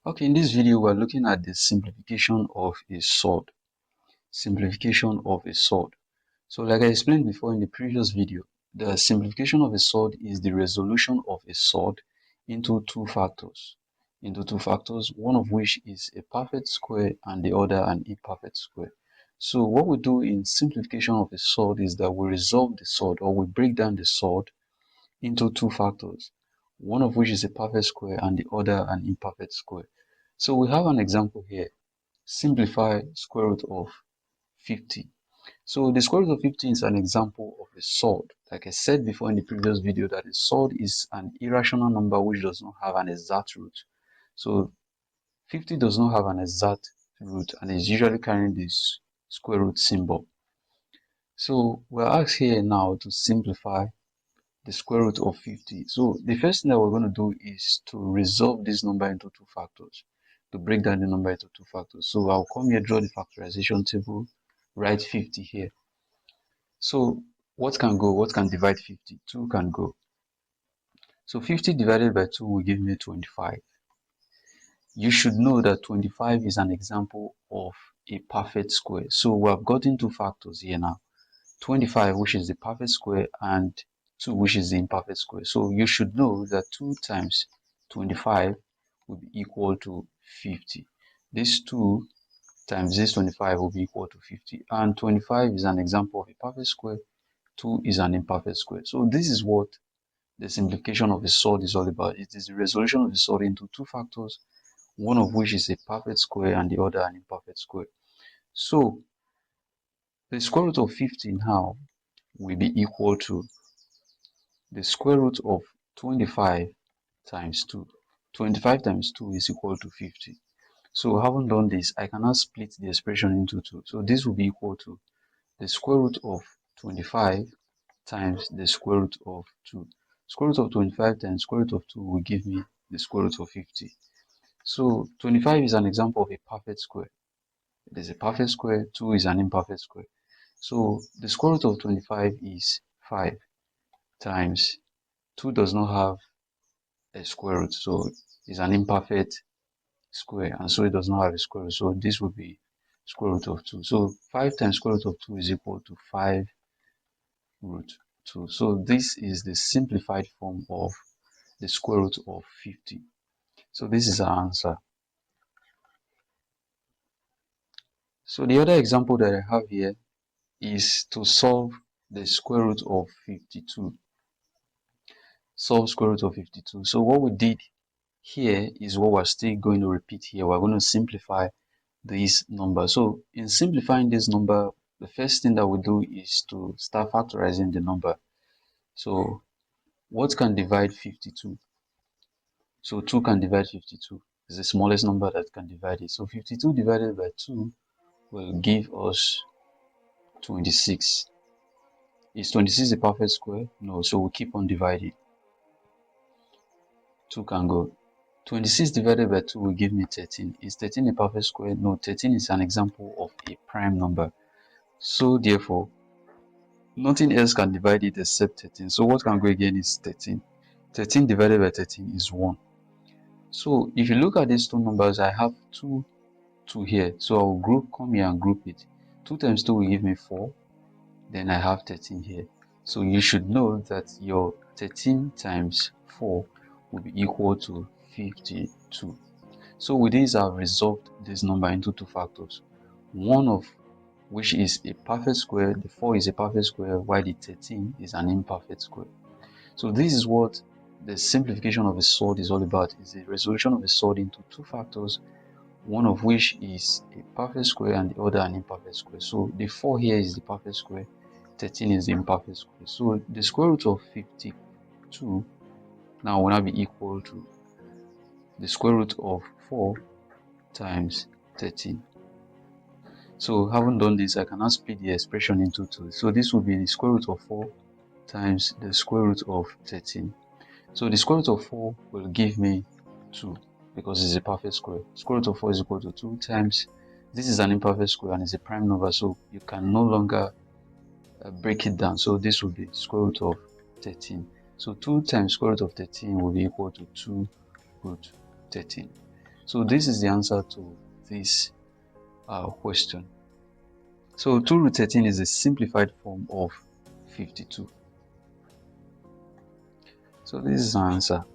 Okay, in this video, we're looking at the simplification of a surd. Simplification of a surd. So like I explained before in the previous video, the simplification of a surd is the resolution of a surd into two factors. One of which is a perfect square and the other an imperfect square. So what we do in simplification of a surd is that we resolve the surd, or we break down the surd into two factors, one of which is a perfect square and the other an imperfect square. So we have an example here. Simplify square root of 50. So the square root of 50 is an example of a surd. Like I said before in the previous video, that a surd is an irrational number which does not have an exact root. So 50 does not have an exact root and is usually carrying this square root symbol. So we're asked here now to simplify the square root of 50. So the first thing that we're going to do is to resolve this number into two factors, to break down the number into two factors. So I'll come here, draw the factorization table, write 50 here. So what can go? What can divide 50? 2 can go. So 50 divided by 2 will give me 25. You should know that 25 is an example of a perfect square. So we have gotten two factors here now. 25, which is the perfect square, and 2, which is the imperfect square. So you should know that 2 times 25 will be equal to 50. This 2 times this 25 will be equal to 50. And 25 is an example of a perfect square. 2 is an imperfect square. So this is what the simplification of a surd is all about. It is the resolution of the surd into two factors, one of which is a perfect square and the other an imperfect square. So the square root of 50 now will be equal to the square root of 25 times 2. 25 times 2 is equal to 50. So having done this, I can now split the expression into 2. So this will be equal to the square root of 25 times the square root of 2. Square root of 25 times square root of 2 will give me the square root of 50. So 25 is an example of a perfect square. It is a perfect square, 2 is an imperfect square. So the square root of 25 is 5 times 2 does not have a square root, so it's an imperfect square, and so it does not have a square root. So this would be square root of 2. So 5 times square root of 2 is equal to 5 root 2. So this is the simplified form of the square root of 50. So this is our answer. So the other example that I have here is to solve the square root of 52. Solve square root of 52. So what we did here is what we're still going to repeat here. We're going to simplify this number. So in simplifying this number, the first thing that we do is to start factorizing the number. So what can divide 52? So 2 can divide 52. It's the smallest number that can divide it. So 52 divided by 2 will give us 26. Is 26 a perfect square? No, so we'll keep on dividing. 2 can go. 26 divided by 2 will give me 13. Is 13 a perfect square? No, 13 is an example of a prime number. So therefore, nothing else can divide it except 13. So what can go again is 13. 13 divided by 13 is 1. So if you look at these two numbers, I have 2 here. So I will come here and group it. 2 times 2 will give me 4. Then I have 13 here. So you should know that your 13 times 4 will be equal to 52. So with this, I've resolved this number into two factors. One of which is a perfect square. The 4 is a perfect square, while the 13 is an imperfect square. So this is what the simplification of a surd is all about. It's the resolution of a surd into two factors, one of which is a perfect square and the other an imperfect square. So the 4 here is the perfect square, 13 is the imperfect square. So the square root of 52 now will now be equal to the square root of 4 times 13. So having done this, I can now split the expression into 2. So this will be the square root of 4 times the square root of 13. So the square root of 4 will give me 2 because it's a perfect square. Square root of 4 is equal to 2 times, this is an imperfect square and it's a prime number, so you can no longer break it down. So this will be square root of 13. So 2 times square root of 13 will be equal to 2 root 13. So this is the answer to this question. So 2 root 13 is a simplified form of 52. So this is our answer.